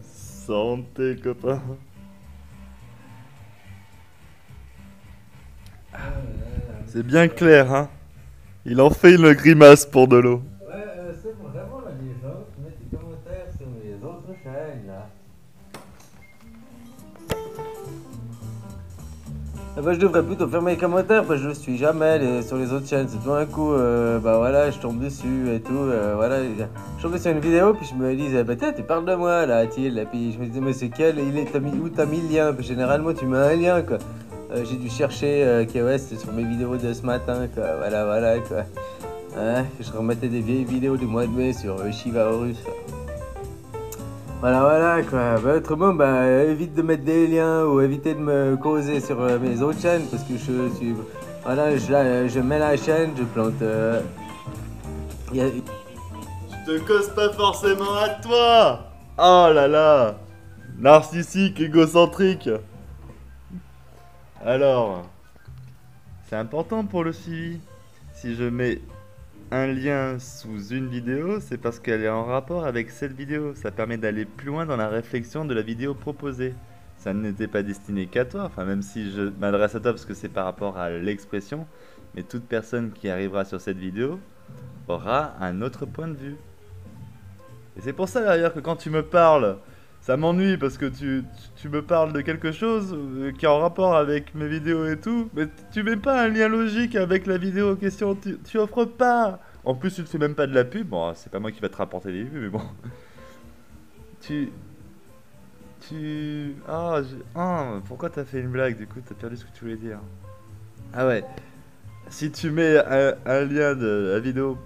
Santé, copain. C'est bien clair, hein. Il en fait une grimace pour de l'eau. Ouais, c'est vraiment la légende. Mets tes commentaires sur mes autres chaînes là. Ah bah, je devrais plutôt faire mes commentaires parce que je le suis jamais sur les autres chaînes. C'est tout un coup, bah voilà, je tombe dessus et tout. Voilà, je tombais sur une vidéo puis je me disais, bah tiens, tu parles de moi là, Thiel. Et puis je me disais, mais c'est quel où t'as mis le lien? Parce que généralement, tu mets un lien quoi. J'ai dû chercher ouais, c'était sur mes vidéos de ce matin quoi. Voilà, voilà quoi. Hein, je remettais des vieilles vidéos du mois de mai sur Shiva Horus. Voilà, voilà quoi. Bah, autrement, bah, évite de mettre des liens ou évitez de me causer sur mes autres chaînes parce que je suis. Voilà, je mets la chaîne, je plante. Je te cause pas forcément à toi. Oh là là. Narcissique, égocentrique. Alors, c'est important pour le suivi. Si je mets un lien sous une vidéo, c'est parce qu'elle est en rapport avec cette vidéo. Ça permet d'aller plus loin dans la réflexion de la vidéo proposée. Ça n'était pas destiné qu'à toi, enfin même si je m'adresse à toi parce que c'est par rapport à l'expression, mais toute personne qui arrivera sur cette vidéo aura un autre point de vue. Et c'est pour ça d'ailleurs que quand tu me parles, ça m'ennuie parce que tu me parles de quelque chose qui est en rapport avec mes vidéos et tout, mais tu mets pas un lien logique avec la vidéo en question, tu offres pas. En plus, tu ne fais même pas de la pub. Bon, c'est pas moi qui va te rapporter des vues, mais bon. Tu. Ah, pourquoi t'as fait une blague du coup? T'as perdu ce que tu voulais dire. Ah ouais. Si tu mets un lien de la vidéo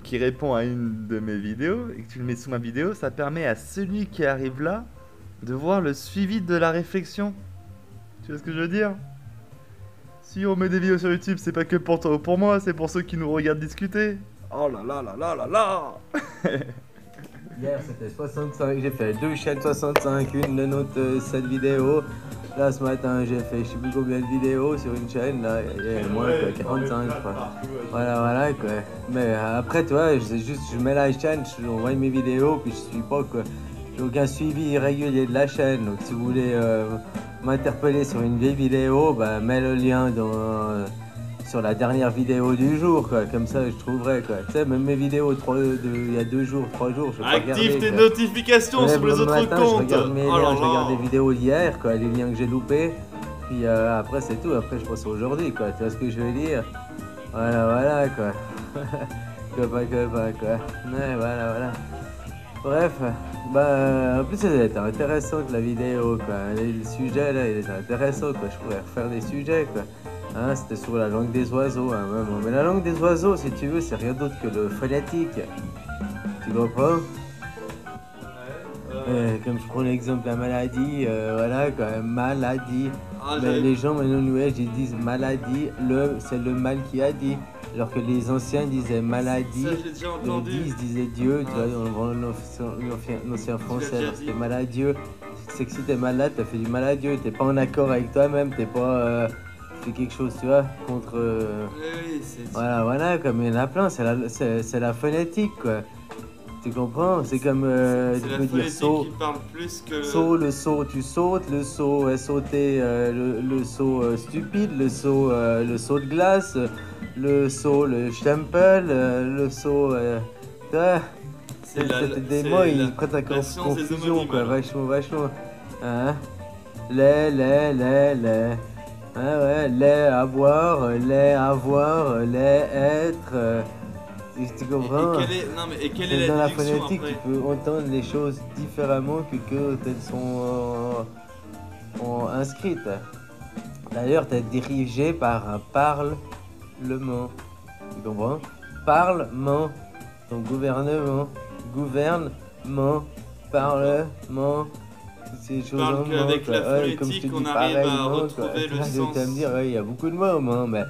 qui répond à une de mes vidéos et que tu le mets sous ma vidéo, ça permet à celui qui arrive là de voir le suivi de la réflexion. Tu vois ce que je veux dire? Si on met des vidéos sur YouTube, c'est pas que pour toi ou pour moi, c'est pour ceux qui nous regardent discuter. Oh là là là là là là. Hier c'était 65, j'ai fait 2 chaînes 65, une de notre cette vidéo. Là ce matin j'ai fait je sais plus combien de vidéos sur une chaîne, là il y a moins que 45 je crois. Voilà voilà quoi. Mais après toi je mets la chaîne, je envoie mes vidéos puis je suis pas quoi. J'ai aucun suivi régulier de la chaîne, donc si vous voulez m'interpeller sur une vieille vidéo, bah mets le lien sur la dernière vidéo du jour, quoi. Comme ça, je trouverai, quoi. Tu sais, même mes vidéos il y a 2 jours, 3 jours, je peux pas regarder. Active tes quoi. notifications sur les Le autres matin, comptes. je regarde mes Oh là liens, je regarde là. les vidéos d'hier, quoi, les liens que j'ai loupés. Puis après, c'est tout. Après, je passe à aujourd'hui, quoi. Tu vois ce que je veux dire? Voilà, voilà, quoi. Copain, quoi. Ouais, voilà, voilà. Bref, bah, en plus, elle était intéressante, la vidéo, quoi. Le sujet, là, il était intéressant, quoi. Je pourrais refaire des sujets, quoi. Hein, c'était sur la langue des oiseaux, hein, vraiment. Mais la langue des oiseaux, si tu veux, c'est rien d'autre que le phonétique. Tu comprends? Comme je prends l'exemple de la maladie, voilà, quoi, maladie. Ah, Mais les gens maintenant, nouvelles, ils disent maladie, c'est le mal qui a dit. Alors que les anciens disaient maladie, ça j'ai déjà le entendu. disent disait Dieu, tu vois, dans l'ancien français, déjà alors c'était dit. maladieux. C'est que si t'es malade, t'as fait du maladieux, t'es pas en accord avec toi-même, t'es pas. Tu fais quelque chose, tu vois, contre. Oui, c'est. Voilà, voilà, comme il y en a plein, c'est la phonétique, quoi. Tu comprends? C'est comme, C'est tu la peux dire phonétique saut. qui parle plus que. Saut, le saut, tu sautes, le saut sauter, le saut stupide, le saut de glace, le saut, le stempel, le saut. Tu vois, c'est des mots, ils prêtent à la science des confusion, homonymes, quoi, alors. vachement, vachement. Hein? Les. Hein, ouais, les avoir, les être. Tu comprends? Non, mais, et quelle est Dans la la déduction phonétique, tu après? peux entendre les choses différemment que elles sont inscrites. D'ailleurs, tu es dirigé par un parlement. Tu comprends? Parlement. Ton gouvernement. Gouvernement. Parlement. Toutes ces choses en Parle qu'avec la ouais, comme je te phonétique, dis, on arrive à pareillement. Quoi. retrouver Tu le vas sens me dire, ouais, il y a beaucoup de mots, hein, mais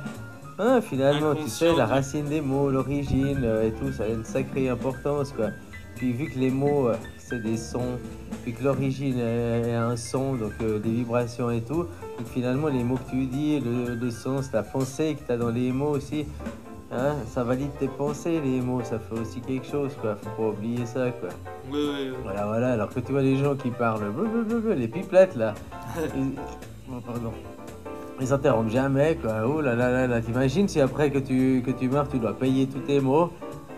finalement, tu sais, inconscient la du. racine des mots, l'origine et tout, ça a une sacrée importance, quoi. Puis vu que les mots, c'est des sons, puis que l'origine est un son, donc des vibrations et tout, donc finalement, les mots que tu dis, le sens, la pensée que tu as dans les mots aussi, Hein, ça valide tes pensées, les mots, ça fait aussi quelque chose, quoi. Faut pas oublier ça, quoi. Ouais. Voilà, voilà. Alors que tu vois les gens qui parlent, blablabla, les pipelettes, là. Oh, pardon. Ils s'interrompent jamais, quoi. Oh là là là là. T'imagines si après que tu meurs, tu dois payer tous tes mots.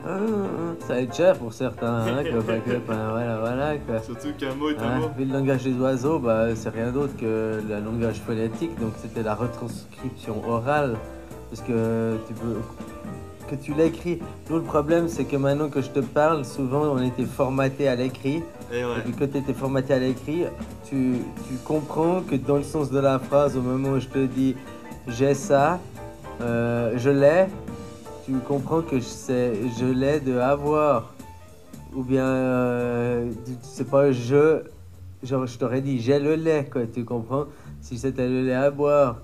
Ça va être cher pour certains, hein, voilà, quoi. Surtout qu'un mot est un Hein, mot. puis le langage des oiseaux, bah, c'est rien d'autre que le langage phonétique, donc c'était la retranscription orale, parce que tu l'écris. Nous, le problème, c'est que maintenant que je te parle, souvent on était formaté à l'écrit, Et ouais. et puis quand tu étais formaté à l'écrit, tu comprends que dans le sens de la phrase, au moment où je te dis j'ai ça, je l'ai, tu comprends que je l'ai de avoir. Ou bien, c'est pas genre je t'aurais dit j'ai le lait, quoi, tu comprends? Si c'était le lait à boire,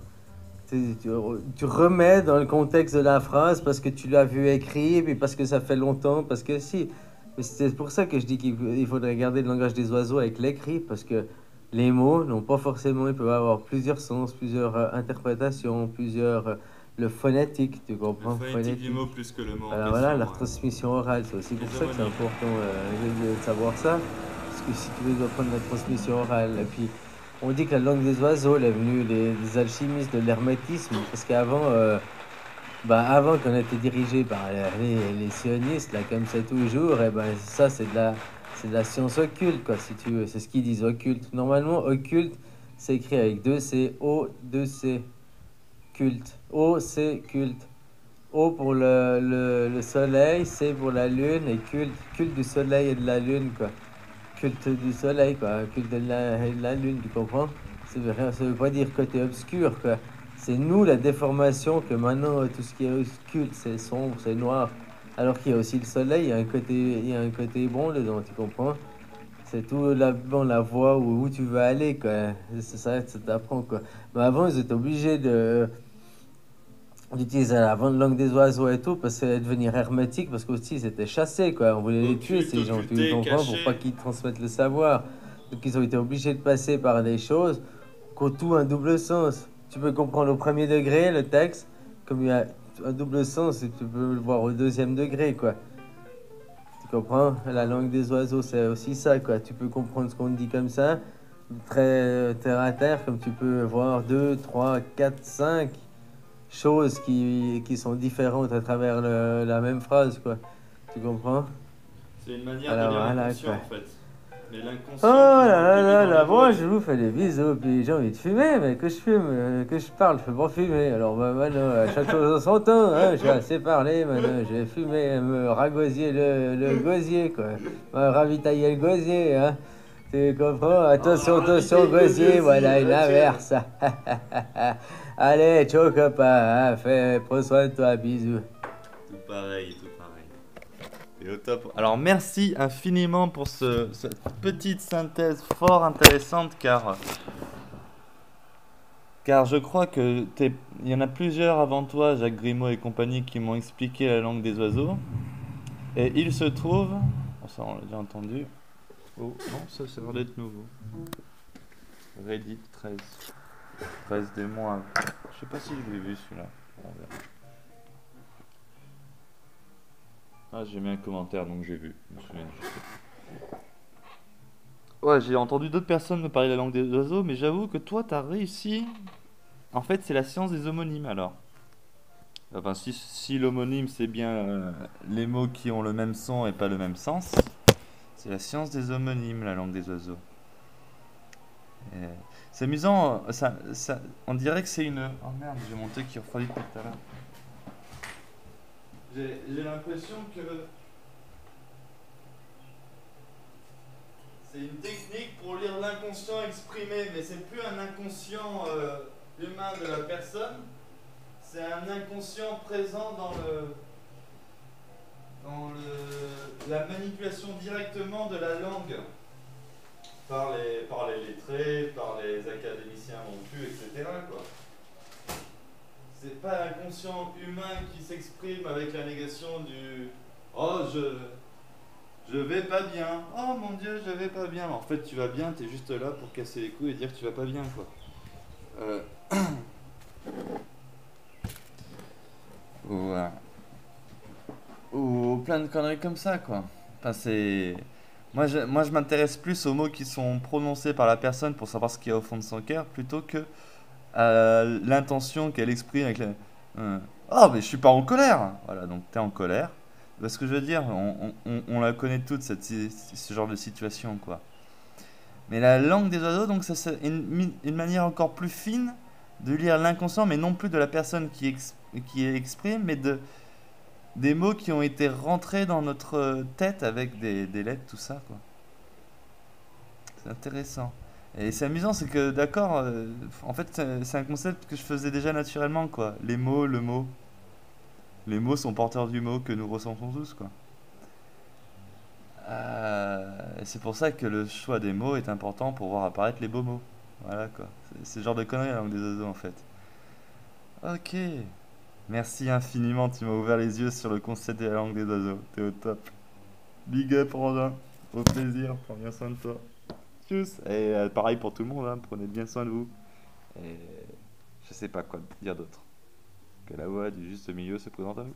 tu remets dans le contexte de la phrase parce que tu l'as vu écrit, puis parce que ça fait longtemps, parce que si. Mais c'est pour ça que je dis qu'il faudrait garder le langage des oiseaux avec l'écrit, parce que les mots n'ont pas forcément, ils peuvent avoir plusieurs sens, plusieurs interprétations, plusieurs. Le phonétique, tu Le comprends? phonétique du mot plus que le mot en Voilà, question. voilà, la Ouais. transmission orale, c'est aussi pour Les ça que c'est homonymes. important de savoir ça. Parce que si tu veux, tu dois prendre la transmission orale. Et puis, on dit que la langue des oiseaux, elle est venue des alchimistes de l'hermétisme. Parce qu'avant, avant qu'on était dirigé par les sionistes, là, comme c'est toujours, et ben ça, c'est de la science occulte, quoi, si tu veux. C'est ce qu'ils disent, occulte. Normalement, occulte, c'est écrit avec deux C, O, deux C, culte. O, C, culte. O pour le soleil, C pour la lune, et culte du soleil et de la lune, quoi. Culte du soleil, quoi. Culte et de la lune, tu comprends? Ça veut pas dire côté obscur, quoi. C'est nous la déformation que maintenant tout ce qui est occulte, c'est sombre, c'est noir. Alors qu'il y a aussi le soleil, il y a un côté bon dedans, tu comprends? C'est tout la voie où tu veux aller, quoi. C'est ça, ça t'apprend, quoi. Mais avant, ils étaient obligés d'utiliser la langue des oiseaux et tout, parce que ça allait devenir hermétique, parce qu'aussi ils étaient chassés, quoi. On voulait les tuer, Occulte, ces gens, tu occulté, comprends, pour pas caché. qu'ils transmettent le savoir. Donc ils ont été obligés de passer par des choses qui ont tout un double sens. Tu peux comprendre au premier degré le texte, comme il y a un double sens, et tu peux le voir au deuxième degré, quoi. Tu comprends? La langue des oiseaux, c'est aussi ça, quoi. Tu peux comprendre ce qu'on dit comme ça, très terre à terre, comme tu peux voir 2, 3, 4, 5 choses qui sont différentes à travers la même phrase, quoi. Tu comprends? C'est une manière de Alors lire voilà, l'inconscient quoi. en fait. Mais Oh l'inconscient qui est là là imprimé là dans là, les mots. moi je vous fais des bisous, puis j'ai envie de fumer, mais que je fume, que je parle, je peux pas fumer. Alors maintenant, à chaque chose en son temps, hein, j'ai assez parlé, maintenant je vais fumer, me ragosier le gosier, quoi. Me ravitailler le gosier, hein. Tu comprends? Attention, attention, ravitailler le gosier, gosier, voilà une ah, tiens. averse. Allez, ciao copain, hein, prends soin de toi, bisous. Tout pareil, tout pareil. Et au top. Alors merci infiniment pour cette petite synthèse fort intéressante car je crois que il y en a plusieurs avant toi, Jacques Grimaud et compagnie, qui m'ont expliqué la langue des oiseaux. Et il se trouve, oh, ça on l'a déjà entendu. Oh non, ça va d'être nouveau. Reddit 13. 13 des mois. Je sais pas si je l'ai vu celui-là. On verra. Ah, j'ai mis un commentaire donc j'ai vu. Je me souviens juste. Ouais, j'ai entendu d'autres personnes me parler la langue des oiseaux, mais j'avoue que toi t'as réussi. En fait, c'est la science des homonymes alors. Enfin, si l'homonyme c'est bien les mots qui ont le même son et pas le même sens, c'est la science des homonymes, la langue des oiseaux. Et c'est amusant, on dirait que c'est une. Oh merde, j'ai mon truc qui refroidit depuis tout à l'heure. J'ai l'impression que c'est une technique pour lire l'inconscient exprimé, mais c'est plus un inconscient humain de la personne, c'est un inconscient présent la manipulation directement de la langue par les lettrés, par les académiciens rompus, etc. quoi. C'est pas un conscient humain qui s'exprime avec la négation du oh je vais pas bien, oh mon dieu je vais pas bien. En fait tu vas bien, t'es juste là pour casser les couilles et dire que tu vas pas bien quoi. Ouais. ou plein de conneries comme ça, quoi. Enfin, c'est... moi, je m'intéresse plus aux mots qui sont prononcés par la personne pour savoir ce qu'il y a au fond de son cœur, plutôt que à l'intention qu'elle exprime avec la... euh, oh, mais je suis pas en colère! Voilà, donc t'es en colère. Ce que je veux dire, on la connaît toute, ce genre de situation, quoi. Mais la langue des oiseaux, donc ça c'est une manière encore plus fine de lire l'inconscient, mais non plus de la personne qui exprime, mais des mots qui ont été rentrés dans notre tête avec des lettres, tout ça, quoi. C'est intéressant. Et c'est amusant, c'est que, d'accord, en fait, c'est un concept que je faisais déjà naturellement, quoi. Les mots, le mot. Les mots sont porteurs du mot que nous ressentons tous, quoi. Et c'est pour ça que le choix des mots est important pour voir apparaître les beaux mots. Voilà, quoi. C'est ce genre de conneries la langue des oiseaux, en fait. Ok. Merci infiniment, tu m'as ouvert les yeux sur le concept de la langue des oiseaux. T'es au top. Big up, Randin. Au plaisir, prends bien soin de toi. Tchuss. Et pareil pour tout le monde, hein, prenez bien soin de vous. Et je sais pas quoi dire d'autre. Que la voix du juste milieu se présente à vous.